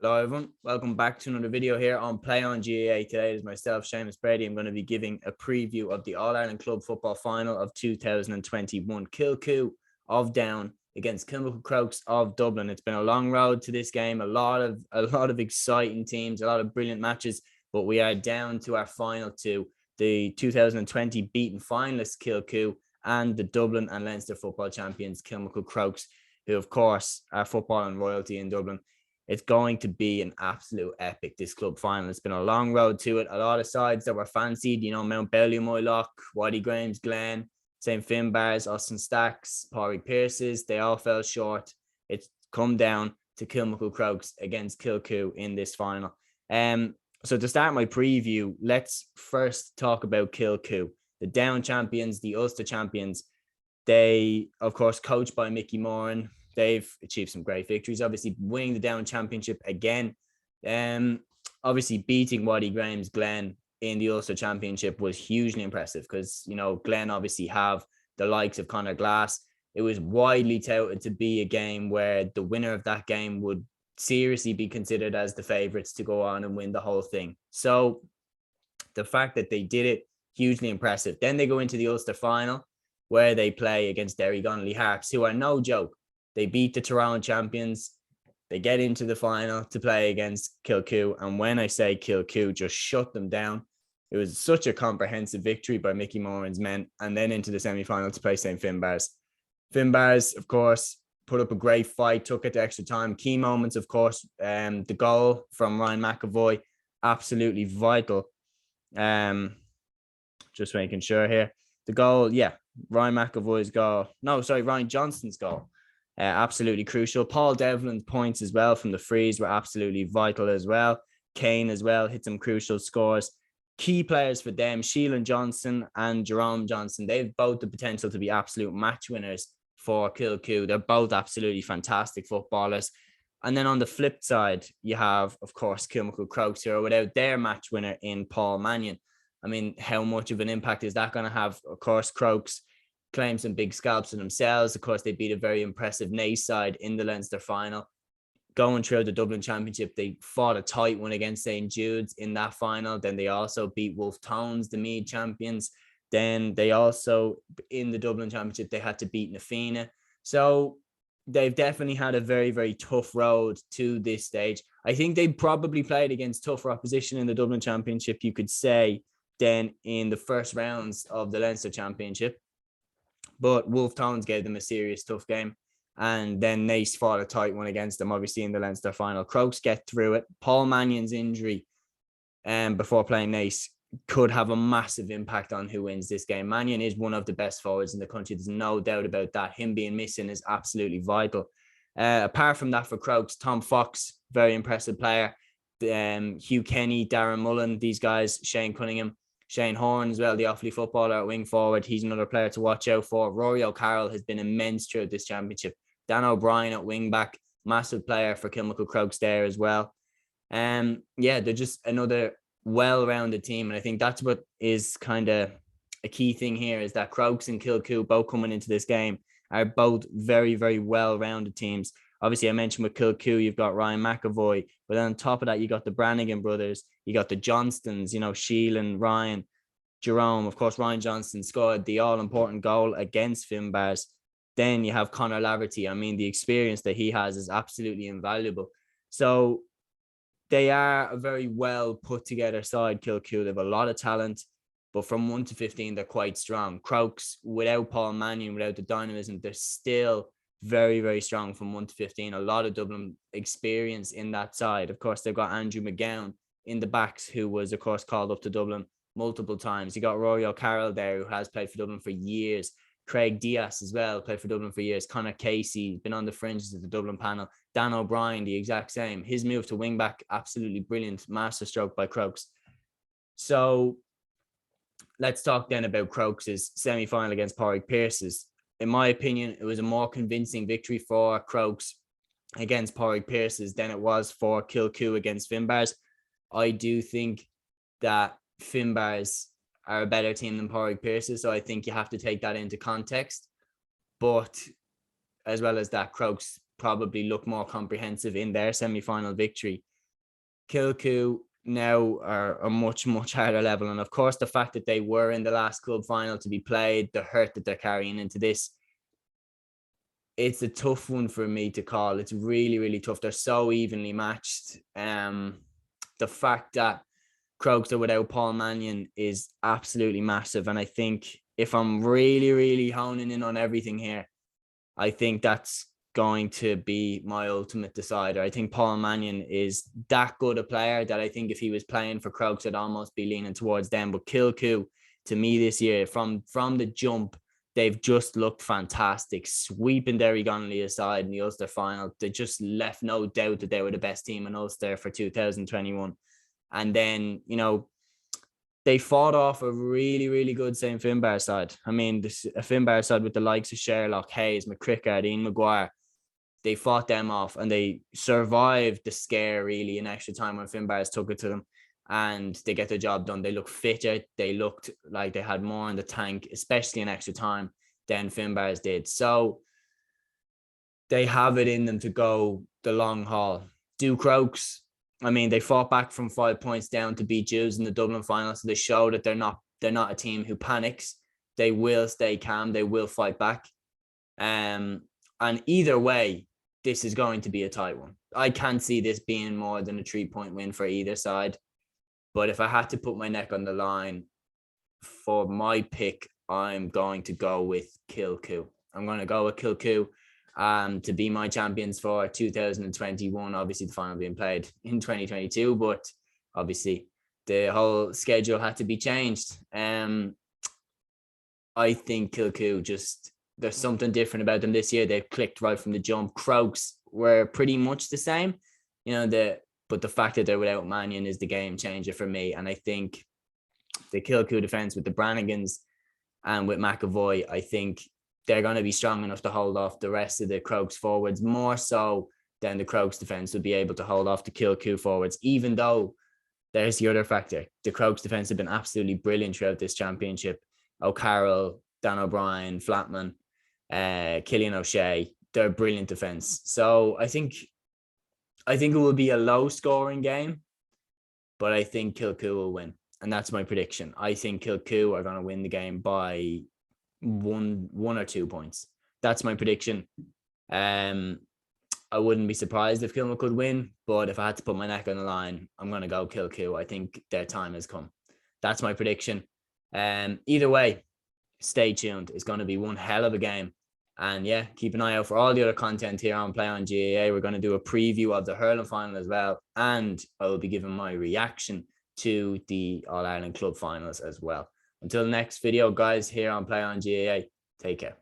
Hello everyone, welcome back to another video here on Play on GAA. Today is myself, Seamus Brady. I'm going to be giving a preview of the All-Ireland Club Football Final of 2021. Kilcoo of Down against Kilmacud Crokes of Dublin. It's been a long road to this game, a lot of exciting teams, a lot of brilliant matches, but we are down to our final two, the 2020 beaten finalists Kilcoo and the Dublin and Leinster football champions Kilmacud Crokes, who of course are football and royalty in Dublin. It's going to be an absolute epic, this club final. It's been a long road to it. A lot of sides that were fancied, Mount Bellew, Moylock, Waddy Graham's, Glen, St. Finbarr's, Austin Stacks, Pádraig Pearse's, they all fell short. It's come down to Kilmacud Crokes against Kilcoo in this final. So to start my preview, let's first talk about Kilcoo, the Down champions, the Ulster champions. They, of course, coached by Mickey Moran. They've achieved some great victories, obviously winning the Down Championship again. Obviously beating Waddy Graham's Glen in the Ulster Championship was hugely impressive because, Glen obviously have the likes of Conor Glass. It was widely touted to be a game where the winner of that game would seriously be considered as the favourites to go on and win the whole thing. So the fact that they did it, hugely impressive. Then they go into the Ulster final where they play against Derry Donnelly Harps, who are no joke. They beat the Tyrone champions. They get into the final to play against Kilcoo. And when I say Kilcoo just shut them down, it was such a comprehensive victory by Mickey Moran's men. And then into the semi-final to play St. Finbarr's. Finbarr's, of course, put up a great fight, took it to extra time. Key moments, of course, the goal from Ryan McAvoy, absolutely vital. Just making sure here. The goal, Ryan McAvoy's goal. Ryan Johnston's goal. Absolutely crucial. Paul Devlin's points as well from the frees were absolutely vital as well. Kane as well hit some crucial scores. Key players for them, Sheelan Johnson and Jerome Johnson, they've both the potential to be absolute match winners for Kilcoo. They're both absolutely fantastic footballers. And then on the flip side, you have, of course, Kilmacud Crokes, who are without their match winner in Paul Mannion. I mean, how much of an impact is that going to have? Of course, Crokes claim some big scalps for themselves. Of course, they beat a very impressive Naas side in the Leinster final. Going through the Dublin Championship, they fought a tight one against St. Jude's in that final. Then they also beat Wolf Tones, the Meath champions. Then they also, in the Dublin Championship, they had to beat Na Fianna. So they've definitely had a very, very tough road to this stage. I think they probably played against tougher opposition in the Dublin Championship, you could say, than in the first rounds of the Leinster Championship. But Wolf Tones gave them a serious tough game. And then Naas fought a tight one against them, obviously, in the Leinster final. Crokes get through it. Paul Mannion's injury before playing Naas could have a massive impact on who wins this game. Mannion is one of the best forwards in the country. There's no doubt about that. Him being missing is absolutely vital. Apart from that, for Crokes, Tom Fox, very impressive player. Hugh Kenny, Darren Mullen, these guys, Shane Cunningham. Shane Horn as well, the Offaly footballer at wing forward. He's another player to watch out for. Rory O'Carroll has been immense throughout this championship. Dan O'Brien at wing back, massive player for Kilmacud Crokes there as well. They're just another well-rounded team. And I think that's what is kind of a key thing here, is that Crokes and Kilcoo, both coming into this game, are both very, very well-rounded teams. Obviously, I mentioned with Kilcoo, you've got Ryan McAvoy, but then on top of that, you got the Brannigan brothers, you got the Johnstons, Sheelan, Ryan, Jerome. Of course, Ryan Johnston scored the all-important goal against Finbarr's. Then you have Conor Laverty. I mean, the experience that he has is absolutely invaluable. So they are a very well put together side, Kilcoo. They have a lot of talent, but from 1 to 15, they're quite strong. Crokes, without Paul Mannion, without the dynamism, they're still very, very strong from 1 to 15. A lot of Dublin experience in that side. Of course, they've got Andrew McGowan in the backs, who was, of course, called up to Dublin multiple times. You got Rory O'Carroll there, who has played for Dublin for years. Craig Diaz as well, played for Dublin for years. Conor Casey, been on the fringes of the Dublin panel. Dan O'Brien, the exact same. His move to wing back, absolutely brilliant. Masterstroke by Crokes. So let's talk then about Crokes' semi-final against Pádraig Pearse's. In my opinion, it was a more convincing victory for Crokes against Pádraig Pearse's than it was for Kilcoo against Finbarr's. I do think that Finbarr's are a better team than Pádraig Pearse's, so I think you have to take that into context. But as well as that, Crokes probably look more comprehensive in their semi-final victory. Kilcoo now are a much, much harder level. And of course, the fact that they were in the last club final to be played, the hurt that they're carrying into this, it's a tough one for me to call. It's really, really tough. They're so evenly matched. The fact that Crokes are without Paul Mannion is absolutely massive. And I think if I'm really, really honing in on everything here, I think that's going to be my ultimate decider. I think Paul Mannion is that good a player that I think if he was playing for Crokes, I'd almost be leaning towards them. But Kilcoo, to me this year, from the jump, they've just looked fantastic, sweeping Derry Connolly aside in the Ulster final. They just left no doubt that they were the best team in Ulster for 2021. And then, you know, they fought off a really, really good St. Finbar side. I mean, a Finbar side with the likes of Sherlock, Hayes, McCrickard, Ian Maguire. They fought them off and they survived the scare really in extra time when Finbars took it to them, and they get the job done. They look fitter. They looked like they had more in the tank, especially in extra time, than Finbars did. So they have it in them to go the long haul. Do Crokes, I mean, they fought back from 5 points down to beat Jews in the Dublin final. So they show that they're not a team who panics. They will stay calm. They will fight back. And either way, this is going to be a tight one. I can't see this being more than a 3-point win for either side. But if I had to put my neck on the line for my pick, I'm going to go with Kilcoo. I'm going to go with Kilcoo to be my champions for 2021. Obviously, the final being played in 2022, but obviously the whole schedule had to be changed. I think Kilcoo just, there's something different about them this year. They've clicked right from the jump. Crokes were pretty much the same, you know, but the fact that they're without Mannion is the game changer for me. And I think the Kilcoo defense with the Brannigans and with McAvoy, I think they're going to be strong enough to hold off the rest of the Crokes forwards, more so than the Crokes defense would be able to hold off the Kilcoo forwards, even though there's the other factor. The Crokes defense have been absolutely brilliant throughout this championship. O'Carroll, Dan O'Brien, Flatman, Killian O'Shea, they're a brilliant defense. So I think it will be a low scoring game, but I think Kilcoo will win. And that's my prediction. I think Kilcoo are going to win the game by one or 2 points. That's my prediction. I wouldn't be surprised if Kilmacud win, but if I had to put my neck on the line, I'm going to go Kilcoo. I think their time has come. That's my prediction. Either way, stay tuned. It's going to be one hell of a game. And yeah, keep an eye out for all the other content here on Play on GAA. We're going to do a preview of the hurling final as well. And I will be giving my reaction to the All-Ireland Club finals as well. Until the next video, guys, here on Play on GAA, take care.